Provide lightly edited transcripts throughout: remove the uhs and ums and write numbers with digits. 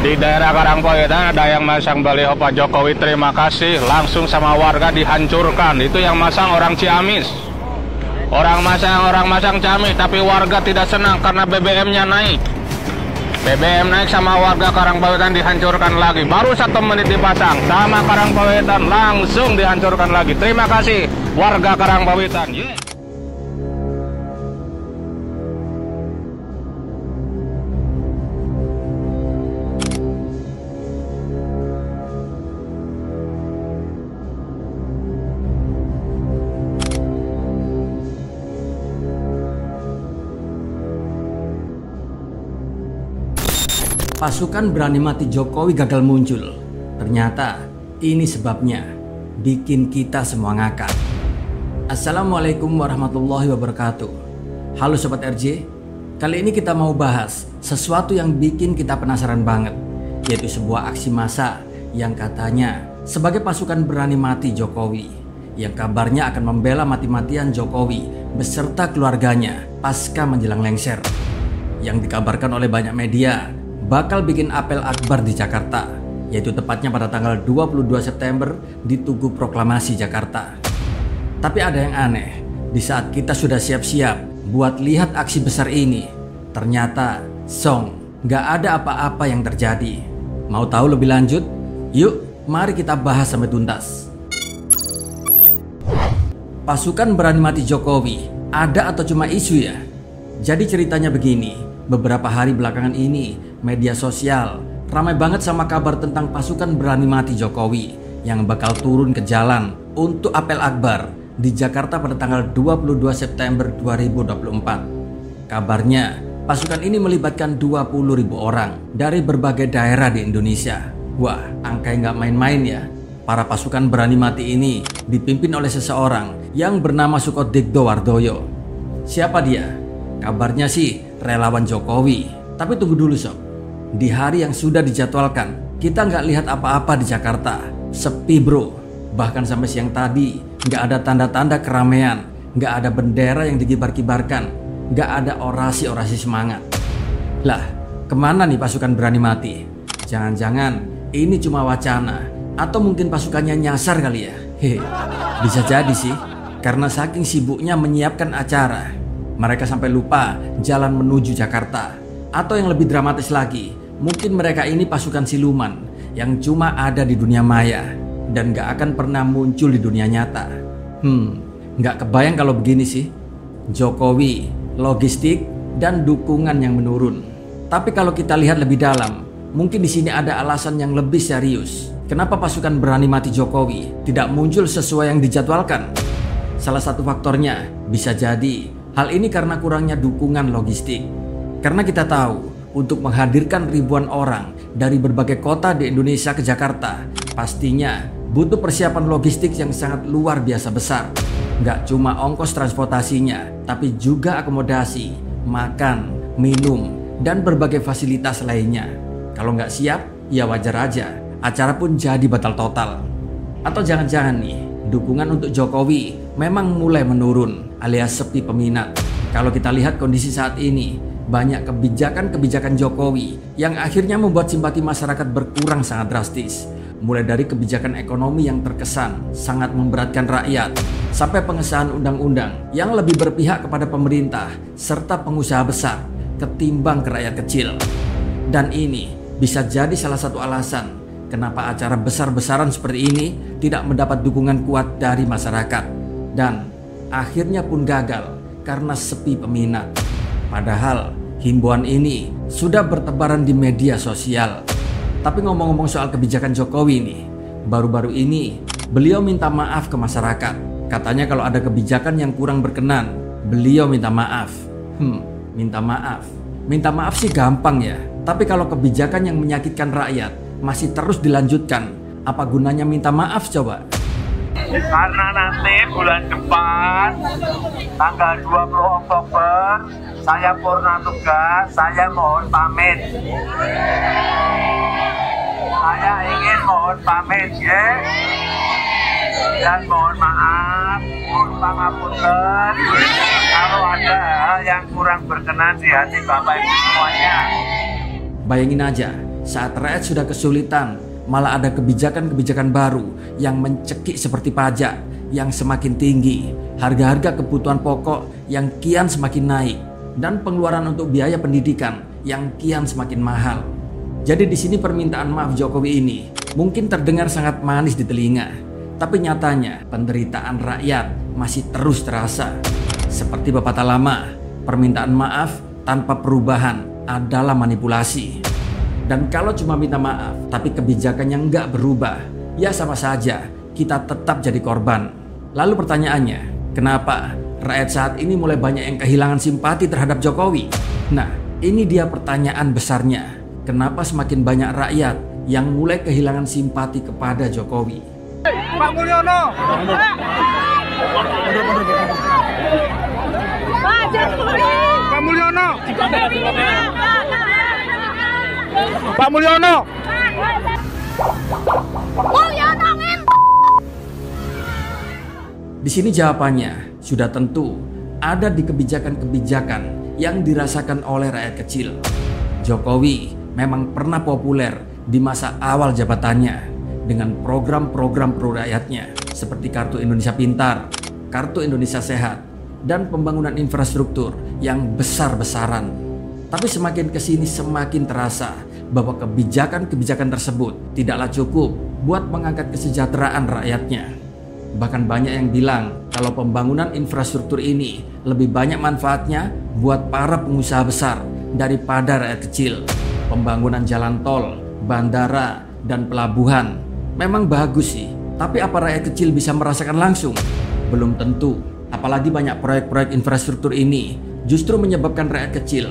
Di daerah Karangpawitan ada yang masang baliho Pak Jokowi terima kasih, langsung sama warga dihancurkan. Itu yang masang orang Ciamis. Orang masang Ciamis, tapi warga tidak senang karena BBM-nya naik. BBM naik sama warga Karangpawitan dihancurkan lagi. Baru 1 menit dipasang sama Karangpawitan langsung dihancurkan lagi. Terima kasih warga Karangpawitan. Yeah. Pasukan berani mati Jokowi gagal muncul. Ternyata ini sebabnya, bikin kita semua ngakak. Assalamualaikum warahmatullahi wabarakatuh. Halo Sobat RJ, kali ini kita mau bahas sesuatu yang bikin kita penasaran banget, yaitu sebuah aksi massa yang katanya sebagai pasukan berani mati Jokowi, yang kabarnya akan membela mati-matian Jokowi beserta keluarganya pasca menjelang lengser, yang dikabarkan oleh banyak media bakal bikin apel akbar di Jakarta, yaitu tepatnya pada tanggal 22 September di Tugu Proklamasi Jakarta. Tapi ada yang aneh, di saat kita sudah siap-siap buat lihat aksi besar ini, ternyata gak ada apa-apa yang terjadi. Mau tahu lebih lanjut? Yuk, mari kita bahas sampai tuntas. Pasukan berani mati Jokowi, ada atau cuma isu ya? Jadi ceritanya begini, beberapa hari belakangan ini media sosial ramai banget sama kabar tentang pasukan berani mati Jokowi yang bakal turun ke jalan untuk apel akbar di Jakarta pada tanggal 22 September 2024. Kabarnya pasukan ini melibatkan 20.000 orang dari berbagai daerah di Indonesia. Wah, angkanya nggak main-main ya. Para pasukan berani mati ini dipimpin oleh seseorang yang bernama Sukodikdo Wardoyo. Siapa dia? Kabarnya sih relawan Jokowi. Tapi tunggu dulu sob, di hari yang sudah dijadwalkan kita nggak lihat apa-apa di Jakarta. Sepi bro, bahkan sampai siang tadi nggak ada tanda-tanda keramaian, nggak ada bendera yang dikibar-kibarkan, nggak ada orasi-orasi semangat. Lah, kemana nih pasukan berani mati? Jangan-jangan ini cuma wacana, atau mungkin pasukannya nyasar kali ya? Hehe, bisa jadi sih, karena saking sibuknya menyiapkan acara, mereka sampai lupa jalan menuju Jakarta. Atau yang lebih dramatis lagi, mungkin mereka ini pasukan siluman yang cuma ada di dunia maya dan gak akan pernah muncul di dunia nyata. Gak kebayang kalau begini sih. Jokowi, logistik, dan dukungan yang menurun. Tapi kalau kita lihat lebih dalam, mungkin di sini ada alasan yang lebih serius. Kenapa pasukan berani mati Jokowi tidak muncul sesuai yang dijadwalkan? Salah satu faktornya bisa jadi hal ini karena kurangnya dukungan logistik. Karena kita tahu, untuk menghadirkan ribuan orang dari berbagai kota di Indonesia ke Jakarta, pastinya butuh persiapan logistik yang sangat luar biasa besar. Gak cuma ongkos transportasinya, tapi juga akomodasi, makan, minum, dan berbagai fasilitas lainnya. Kalau nggak siap, ya wajar aja, acara pun jadi batal total. Atau jangan-jangan nih, dukungan untuk Jokowi memang mulai menurun alias sepi peminat. Kalau kita lihat kondisi saat ini, banyak kebijakan-kebijakan Jokowi yang akhirnya membuat simpati masyarakat berkurang sangat drastis. Mulai dari kebijakan ekonomi yang terkesan sangat memberatkan rakyat, sampai pengesahan undang-undang yang lebih berpihak kepada pemerintah serta pengusaha besar ketimbang ke rakyat kecil. Dan ini bisa jadi salah satu alasan kenapa acara besar-besaran seperti ini tidak mendapat dukungan kuat dari masyarakat, dan akhirnya pun gagal karena sepi peminat. Padahal himbauan ini sudah bertebaran di media sosial. Tapi ngomong-ngomong soal kebijakan Jokowi nih, baru-baru ini beliau minta maaf ke masyarakat. Katanya kalau ada kebijakan yang kurang berkenan, beliau minta maaf. Minta maaf. Minta maaf sih gampang ya. Tapi kalau kebijakan yang menyakitkan rakyat masih terus dilanjutkan, apa gunanya minta maaf coba? Karena nanti bulan depan tanggal 20 Oktober saya purna tugas, saya mohon pamit. Saya ingin mohon pamit ya. Dan mohon maaf, mohon pangapunten kalau ada hal yang kurang berkenan di hati Bapak Ibu semuanya. Bayangin aja, saat rakyat sudah kesulitan, malah ada kebijakan-kebijakan baru yang mencekik seperti pajak yang semakin tinggi, harga-harga kebutuhan pokok yang kian semakin naik, dan pengeluaran untuk biaya pendidikan yang kian semakin mahal. Jadi di sini permintaan maaf Jokowi ini mungkin terdengar sangat manis di telinga, tapi nyatanya penderitaan rakyat masih terus terasa. Seperti pepatah lama, permintaan maaf tanpa perubahan adalah manipulasi. Dan kalau cuma minta maaf tapi kebijakannya nggak berubah, ya sama saja kita tetap jadi korban. Lalu pertanyaannya, kenapa rakyat saat ini mulai banyak yang kehilangan simpati terhadap Jokowi? Nah, ini dia pertanyaan besarnya. Kenapa semakin banyak rakyat yang mulai kehilangan simpati kepada Jokowi? Pak Mulyono. Pak Mulyono. Pak Mulyono. Di sini jawabannya sudah tentu ada di kebijakan-kebijakan yang dirasakan oleh rakyat kecil. Jokowi memang pernah populer di masa awal jabatannya dengan program-program pro rakyatnya seperti Kartu Indonesia Pintar, Kartu Indonesia Sehat, dan pembangunan infrastruktur yang besar-besaran. Tapi semakin kesini semakin terasa bahwa kebijakan-kebijakan tersebut tidaklah cukup buat mengangkat kesejahteraan rakyatnya. Bahkan banyak yang bilang kalau pembangunan infrastruktur ini lebih banyak manfaatnya buat para pengusaha besar daripada rakyat kecil. Pembangunan jalan tol, bandara, dan pelabuhan memang bagus sih, tapi apa rakyat kecil bisa merasakan langsung? Belum tentu. Apalagi banyak proyek-proyek infrastruktur ini justru menyebabkan rakyat kecil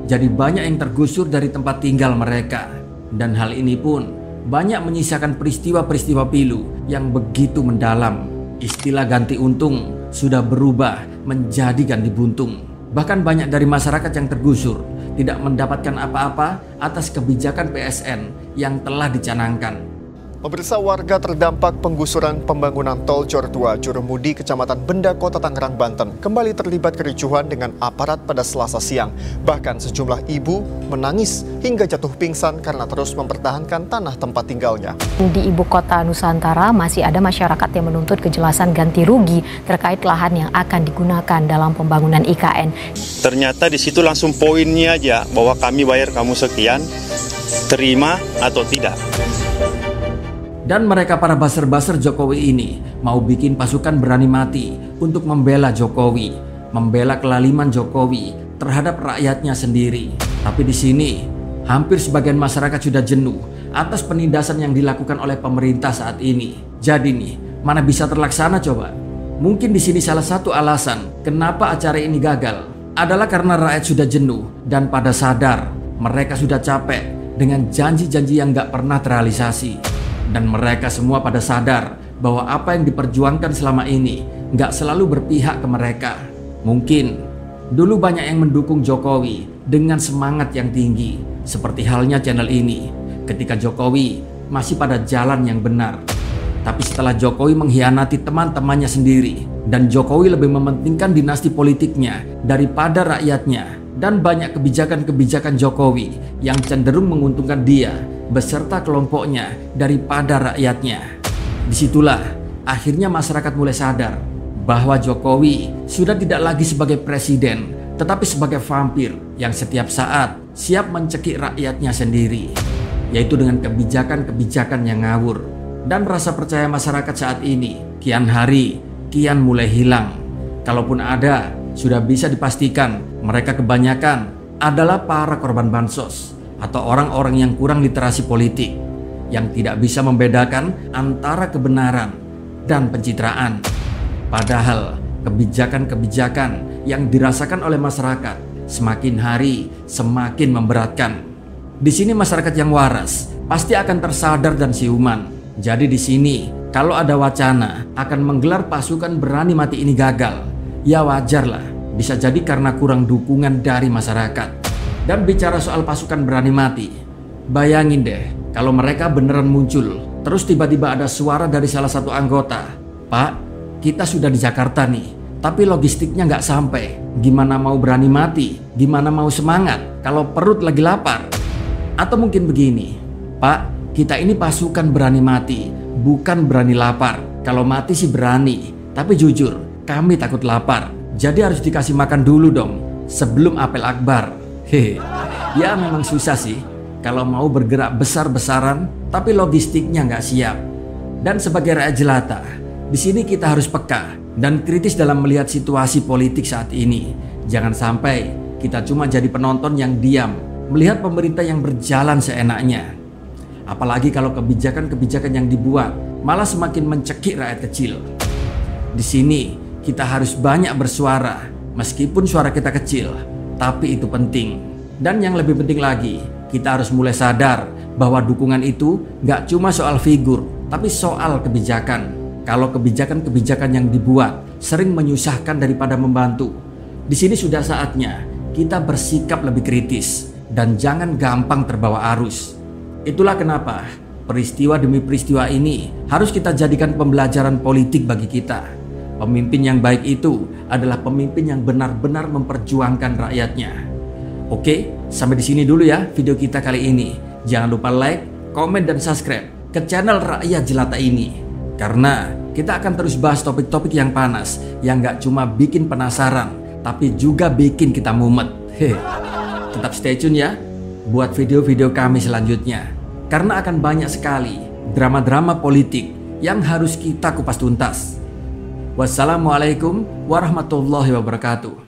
jadi banyak yang tergusur dari tempat tinggal mereka. Dan hal ini pun banyak menyisakan peristiwa-peristiwa pilu yang begitu mendalam. Istilah ganti untung sudah berubah menjadi ganti buntung. Bahkan banyak dari masyarakat yang tergusur tidak mendapatkan apa-apa atas kebijakan PSN yang telah dicanangkan. Pemirsa, warga terdampak penggusuran pembangunan tol Jor 2 Jurumudi, Kecamatan Benda, Kota Tangerang, Banten kembali terlibat kericuhan dengan aparat pada Selasa siang. Bahkan sejumlah ibu menangis hingga jatuh pingsan karena terus mempertahankan tanah tempat tinggalnya. Di ibu kota Nusantara masih ada masyarakat yang menuntut kejelasan ganti rugi terkait lahan yang akan digunakan dalam pembangunan IKN. Ternyata di situ langsung poinnya aja bahwa kami bayar kamu sekian, terima atau tidak. Dan mereka para baser-baser Jokowi ini mau bikin pasukan berani mati untuk membela Jokowi, membela kelaliman Jokowi terhadap rakyatnya sendiri. Tapi di sini hampir sebagian masyarakat sudah jenuh atas penindasan yang dilakukan oleh pemerintah saat ini. Jadi nih, mana bisa terlaksana coba? Mungkin di sini salah satu alasan kenapa acara ini gagal adalah karena rakyat sudah jenuh dan pada sadar mereka sudah capek dengan janji-janji yang gak pernah terrealisasi. Dan mereka semua pada sadar bahwa apa yang diperjuangkan selama ini gak selalu berpihak ke mereka. Mungkin dulu banyak yang mendukung Jokowi dengan semangat yang tinggi, seperti halnya channel ini ketika Jokowi masih pada jalan yang benar. Tapi setelah Jokowi mengkhianati teman-temannya sendiri dan Jokowi lebih mementingkan dinasti politiknya daripada rakyatnya, dan banyak kebijakan-kebijakan Jokowi yang cenderung menguntungkan dia beserta kelompoknya daripada rakyatnya. Disitulah akhirnya masyarakat mulai sadar bahwa Jokowi sudah tidak lagi sebagai presiden, tetapi sebagai vampir yang setiap saat siap mencekik rakyatnya sendiri, yaitu dengan kebijakan-kebijakan yang ngawur. Dan rasa percaya masyarakat saat ini kian hari kian mulai hilang. Kalaupun ada, sudah bisa dipastikan mereka kebanyakan adalah para korban bansos atau orang-orang yang kurang literasi politik, yang tidak bisa membedakan antara kebenaran dan pencitraan. Padahal kebijakan-kebijakan yang dirasakan oleh masyarakat semakin hari semakin memberatkan. Di sini masyarakat yang waras pasti akan tersadar dan siuman. Jadi di sini kalau ada wacana akan menggelar pasukan berani mati ini gagal, ya wajarlah, bisa jadi karena kurang dukungan dari masyarakat. Dan bicara soal pasukan berani mati, bayangin deh kalau mereka beneran muncul, terus tiba-tiba ada suara dari salah satu anggota, "Pak, kita sudah di Jakarta nih, tapi logistiknya nggak sampai. Gimana mau berani mati? Gimana mau semangat kalau perut lagi lapar?" Atau mungkin begini, Pak, kita ini pasukan berani mati, bukan berani lapar. Kalau mati sih berani, tapi jujur, kami takut lapar. Jadi harus dikasih makan dulu dong, sebelum apel akbar. Hehe, ya memang susah sih kalau mau bergerak besar-besaran, tapi logistiknya nggak siap. Dan sebagai rakyat jelata, di sini kita harus peka dan kritis dalam melihat situasi politik saat ini. Jangan sampai kita cuma jadi penonton yang diam, melihat pemerintah yang berjalan seenaknya. Apalagi kalau kebijakan-kebijakan yang dibuat malah semakin mencekik rakyat kecil. Di sini kita harus banyak bersuara, meskipun suara kita kecil, tapi itu penting. Dan yang lebih penting lagi, kita harus mulai sadar bahwa dukungan itu gak cuma soal figur, tapi soal kebijakan. Kalau kebijakan-kebijakan yang dibuat sering menyusahkan daripada membantu, di sini sudah saatnya kita bersikap lebih kritis dan jangan gampang terbawa arus. Itulah kenapa peristiwa demi peristiwa ini harus kita jadikan pembelajaran politik bagi kita. Pemimpin yang baik itu adalah pemimpin yang benar-benar memperjuangkan rakyatnya. Oke, sampai di sini dulu ya video kita kali ini. Jangan lupa like, komen, dan subscribe ke channel Rakyat Jelata ini. Karena kita akan terus bahas topik-topik yang panas, yang gak cuma bikin penasaran, tapi juga bikin kita mumet. Tetap stay tune ya buat video-video kami selanjutnya. Karena akan banyak sekali drama-drama politik yang harus kita kupas tuntas. Wassalamualaikum warahmatullahi wabarakatuh.